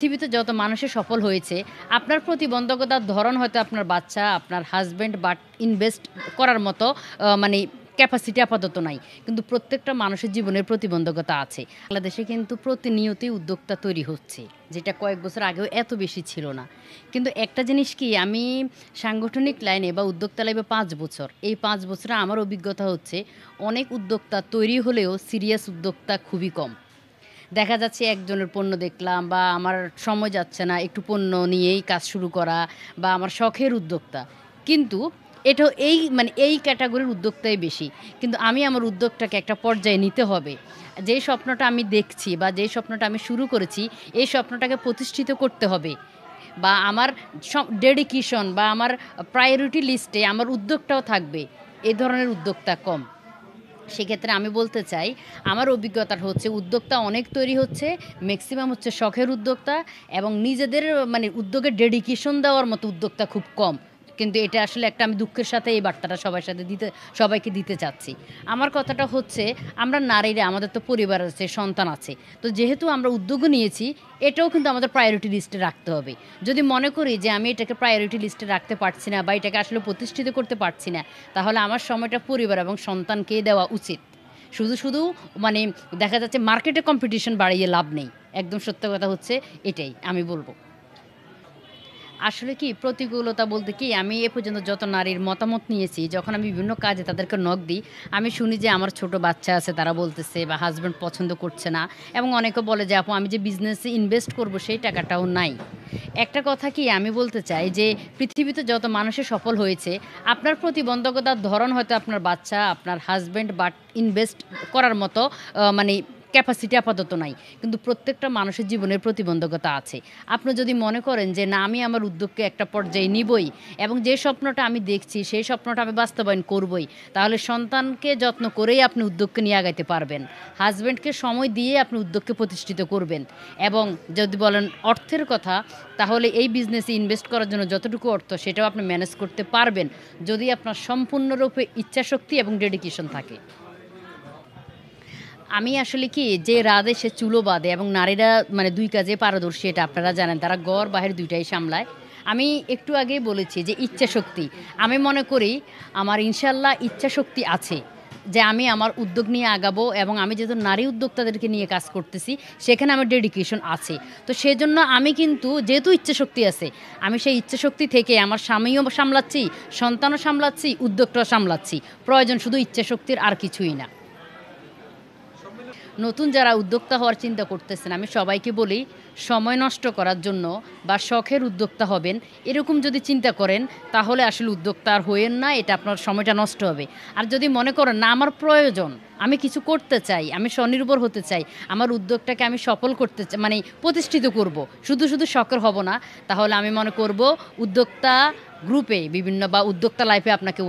পৃথিবীতে যত মানুষের সফল হয়েছে, আপনার প্রতিবন্ধকতার ধরন হয়তো আপনার বাচ্চা, আপনার হাসব্যান্ড বাট ইনভেস্ট করার মতো মানে ক্যাপাসিটি আপাতত নাই। কিন্তু প্রত্যেকটা মানুষের জীবনের প্রতিবন্ধকতা আছে। বাংলাদেশে কিন্তু প্রতিনিয়তই উদ্যোক্তা তৈরি হচ্ছে। যেটা কয়েক বছর আগেও এত বেশি ছিল না। কিন্তু একটা জিনিস কি আমি সাংগঠনিক লাইনে বা উদ্যোক্তা লাইনে ৫ বছর। এই ৫ বছরে আমার অভিজ্ঞতা হচ্ছে অনেক উদ্যোক্তা তৈরি হলেও সিরিয়াস উদ্যোক্তা খুবই কম। দেখা যাচ্ছে একজনের পণ্য দেখলাম বা আমার সময় যাচ্ছে না একটু পণ্য নিয়েই কাজ শুরু করা বা আমার শখের উদ্যোক্তা। কিন্তু এটাও এই ক্যাটাগরির উদ্যোক্তাই বেশি। কিন্তু আমি আমার উদ্যোগটাকে একটা পর্যায়ে নিতে হবে। যেই স্বপ্নটা আমি দেখছি বা যেই স্বপ্নটা আমি শুরু করেছি, এই স্বপ্নটাকে প্রতিষ্ঠিত করতে হবে। বা আমার ডেডিকেশন বা আমার প্রায়োরিটি লিস্টে আমার উদ্যোগটাও থাকবে। এ ধরনের উদ্যোক্তা কম। সেক্ষেত্রে আমি বলতে চাই, আমার অভিজ্ঞতাটা হচ্ছে উদ্যোক্তা অনেক তৈরি হচ্ছে, মেক্সিমাম হচ্ছে শখের উদ্যোক্তা এবং নিজেদের উদ্যোগে ডেডিকেশন দেওয়ার মতো উদ্যোক্তা খুব কম। কিন্তু এটা আসলে একটা আমি দুঃখের সাথে এই বার্তাটা সবাইকে দিতে চাচ্ছি। আমার কথাটা হচ্ছে আমরা নারীরা আমাদের তো পরিবার আছে, সন্তান আছে। তো যেহেতু আমরা উদ্যোগও নিয়েছি, এটাও কিন্তু আমাদের প্রায়োরিটি লিস্টে রাখতে হবে। যদি মনে করি যে আমি এটাকে প্রায়োরিটি লিস্টে রাখতে পারছি না বা এটাকে আসলে প্রতিষ্ঠিত করতে পারছি না, তাহলে আমার সময়টা পরিবার এবং সন্তানকেই দেওয়া উচিত। শুধু মানে দেখা যাচ্ছে মার্কেটে কম্পিটিশন বাড়িয়ে লাভ নেই। একদম সত্য কথা হচ্ছে এটাই আমি বলব। আসলে কি প্রতিকূলতা বলতে কি আমি এ পর্যন্ত যত নারীর মতামত নিয়েছি, যখন আমি বিভিন্ন কাজে তাদেরকে নক দিই, আমি শুনি যে আমার ছোট বাচ্চা আছে তারা বলতেছে বা হাসব্যান্ড পছন্দ করছে না এবং অনেকে বলে যে আপু আমি যে বিজনেসে ইনভেস্ট করব সেই টাকাটাও নাই। একটা কথা কি আমি বলতে চাই যে পৃথিবীতে যত মানুষের সফল হয়েছে, আপনার প্রতিবন্ধকতার ধরন হয়তো আপনার বাচ্চা, আপনার হাসব্যান্ড বাট ইনভেস্ট করার মতো মানে ক্যাপাসিটি আপাতত নাই। কিন্তু প্রত্যেকটা মানুষের জীবনের প্রতিবন্ধকতা আছে। আপনি যদি মনে করেন যে না আমি আমার উদ্যোগকে একটা পর্যায়ে নিবই এবং যে স্বপ্নটা আমি দেখছি সেই স্বপ্নটা আমি বাস্তবায়ন করবই, তাহলে সন্তানকে যত্ন করেই আপনি উদ্যোগকে নিয়ে আগাইতে পারবেন। হাসব্যান্ডকে সময় দিয়ে আপনি উদ্যোগকে প্রতিষ্ঠিত করবেন এবং যদি বলেন অর্থের কথা, তাহলে এই বিজনেসে ইনভেস্ট করার জন্য যতটুকু অর্থ সেটাও আপনি ম্যানেজ করতে পারবেন, যদি আপনার সম্পূর্ণরূপে ইচ্ছাশক্তি এবং ডেডিকেশন থাকে। আমি আসলে কি যে রাঁধে সে চুলো বাঁধে এবং নারীরা ২ কাজে পারদর্শী এটা আপনারা জানেন। তারা ঘর বাহির ২ টাই সামলায়। আমি একটু আগেই বলেছি যে ইচ্ছাশক্তি। আমি মনে করি আমার ইনশাআল্লাহ ইচ্ছাশক্তি আছে। যে আমি আমার উদ্যোগ নিয়ে আগাবো এবং আমি যেহেতু নারী উদ্যোক্তাদেরকে নিয়ে কাজ করতেছি, সেখানে আমার ডেডিকেশন আছে। তো সেজন্য আমি কিন্তু যেহেতু ইচ্ছাশক্তি আছে, আমি সেই ইচ্ছাশক্তি থেকে আমার স্বামীও সামলাচ্ছি, সন্তানও সামলাচ্ছি, উদ্যোগটাও সামলাচ্ছি। প্রয়োজন শুধু ইচ্ছাশক্তির আর কিছুই না। নতুন যারা উদ্যোক্তা হওয়ার চিন্তা করতেছেন, আমি সবাইকে বলি সময় নষ্ট করার জন্য বা শখের উদ্যোক্তা হবেন, এরকম যদি চিন্তা করেন তাহলে আসলে উদ্যোক্তা আর হইয়েন না, এটা আপনার সময়টা নষ্ট হবে। আর যদি মনে করেন না আমার প্রয়োজন, আমি কিছু করতে চাই, আমি স্বনির্ভর হতে চাই, আমার উদ্যোগটাকে আমি সফল করতে চাই প্রতিষ্ঠিত করব, শুধু শখের হব না, তাহলে আমি মনে করব উদ্যোক্তা গ্রুপে বিভিন্ন বা উদ্যোক্তা লাইফে আপনাকে